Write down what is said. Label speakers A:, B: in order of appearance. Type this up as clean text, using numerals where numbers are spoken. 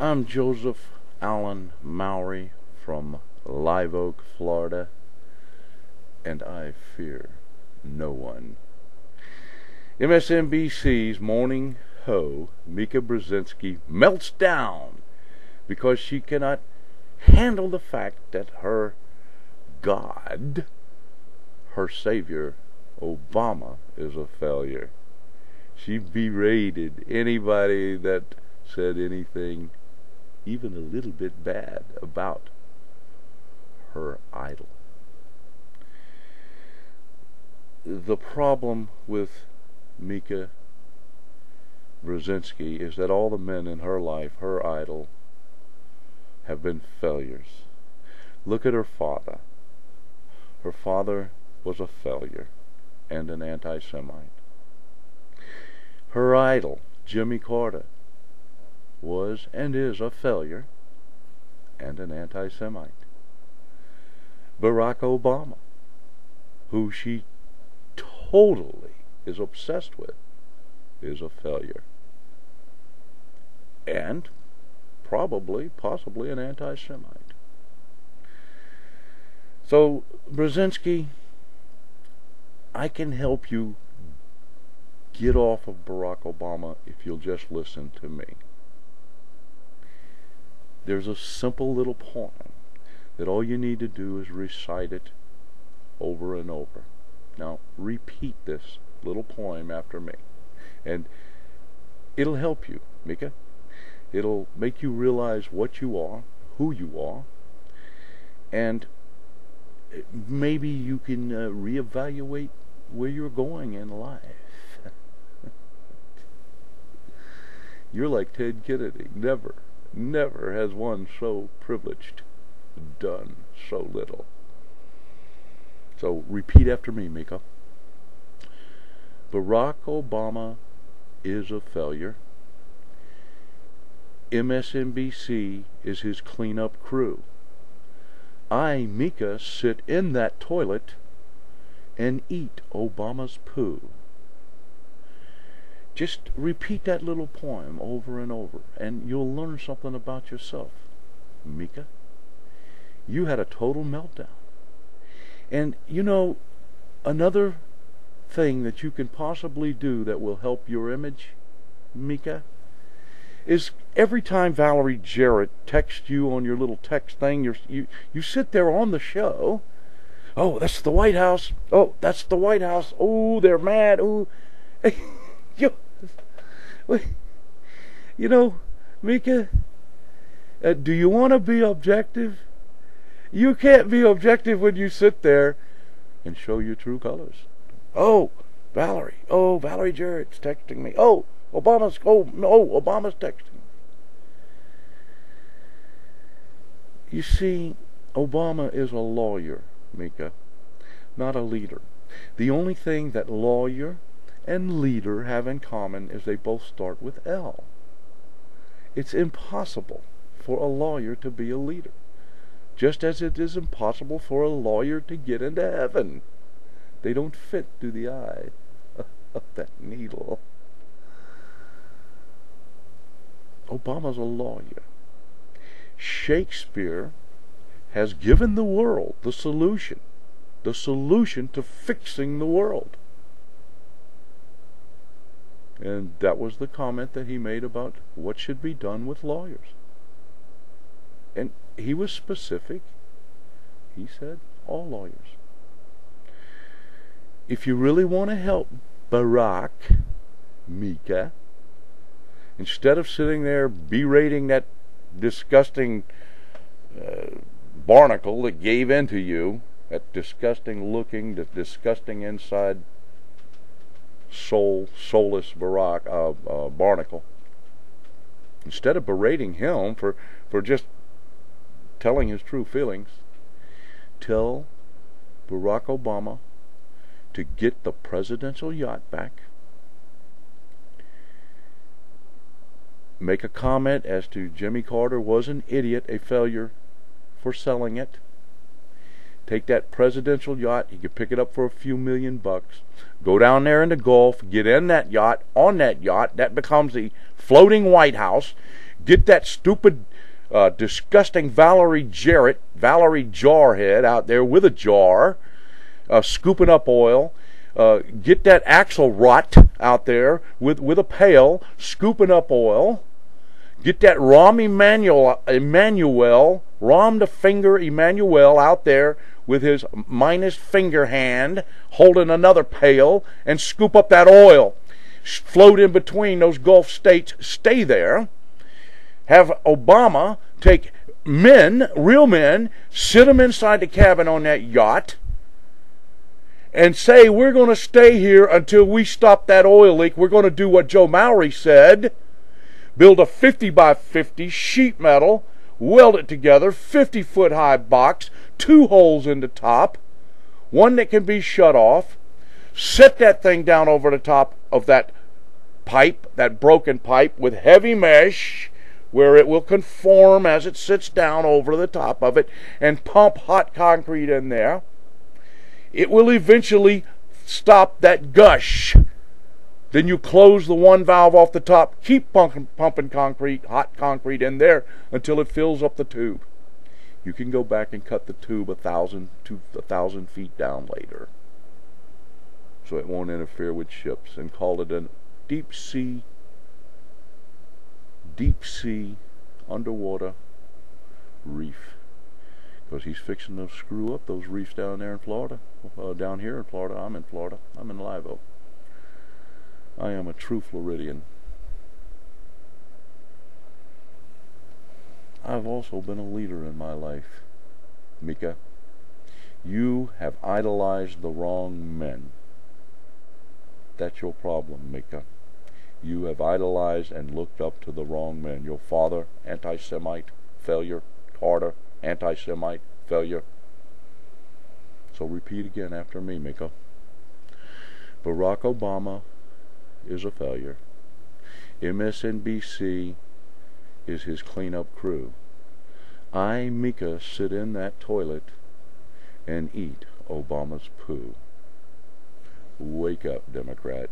A: I'm Joseph Allen Mowry from Live Oak, Florida, and I fear no one. MSNBC's morning hoe, Mika Brzezinski, melts down because she cannot handle the fact that her God, her savior, Obama, is a failure. She berated anybody that said anything even a little bit bad about her idol. The problem with Mika Brzezinski is that all the men in her life, her idol, have been failures. Look at her father. Her father was a failure and an anti-Semite. Her idol, Jimmy Carter, was and is a failure and an anti-Semite. Barack Obama, who she totally is obsessed with, is a failure and possibly an anti-Semite. So, Brzezinski, I can help you get off of Barack Obama if you'll just listen to me. There's a simple little poem that all you need to do is recite it over and over. Now, repeat this little poem after me, and it'll help you, Mika. It'll make you realize what you are, who you are, and maybe you can reevaluate where you're going in life. You're like Ted Kennedy. Never has one so privileged done so little. So repeat after me, Mika. Barack Obama is a failure. MSNBC is his cleanup crew. I, Mika, sit in that toilet and eat Obama's poo. Just repeat that little poem over and over, and you'll learn something about yourself, Mika. You had a total meltdown. And you know, another thing that you can possibly do that will help your image, Mika, is every time Valerie Jarrett texts you on your little text thing, you sit there on the show. Oh, that's the White House. Oh, that's the White House. Oh, they're mad. Oh, you know, Mika, do you want to be objective? You can't be objective when you sit there and show your true colors. Oh, Valerie Jarrett's texting me. Obama's texting. You see, Obama is a lawyer, Mika, not a leader. The only thing that lawyer and leader have in common is they both start with L. It's impossible for a lawyer to be a leader, just as it is impossible for a lawyer to get into heaven. They don't fit through the eye of that needle. Obama's a lawyer. Shakespeare has given the world the solution to fixing the world. And that was the comment that he made about what should be done with lawyers. And he was specific. He said, all lawyers. If you really want to help Barack, Mika, instead of sitting there berating that disgusting barnacle that gave in to you, that disgusting looking, that disgusting inside soulless barnacle, instead of berating him for just telling his true feelings, tell Barack Obama to get the presidential yacht back. Make a comment as to Jimmy Carter was an idiot, a failure for selling it. Take that presidential yacht, you could pick it up for a few $1,000,000. Go down there in the Gulf, get in that yacht, on that yacht, that becomes the floating White House. Get that stupid, disgusting Valerie Jarhead out there with a jar, scooping up oil. Get that Axelrod out there with a pail, scooping up oil. Get that Rahm the finger Emmanuel out there with his minus finger hand, holding another pail, and scoop up that oil. Float in between those Gulf states, stay there. Have Obama take men, real men, sit them inside the cabin on that yacht, and say, we're going to stay here until we stop that oil leak. We're going to do what Joe Maury said. Build a 50 by 50 sheet metal, weld it together, 50-foot high box, 2 holes in the top, one that can be shut off. Set that thing down over the top of that pipe, that broken pipe, with heavy mesh, where it will conform as it sits down over the top of it, and pump hot concrete in there. It will eventually stop that gush. Then you close the one valve off the top, keep pumping concrete, hot concrete in there until it fills up the tube. You can go back and cut the tube 1,000 feet down later, so it won't interfere with ships, and call it a deep sea underwater reef, because he's fixing to screw up those reefs down there in Florida, down here in Florida. I'm in Florida. I'm in Live Oak. I am a true Floridian. I've also been a leader in my life, Mika. You have idolized the wrong men. That's your problem, Mika. You have idolized and looked up to the wrong men. Your father, anti-Semite, failure. Carter, anti-Semite, failure. So repeat again after me, Mika. Barack Obama is a failure. MSNBC is his cleanup crew. I, Mika, sit in that toilet and eat Obama's poo. Wake up, Democrat.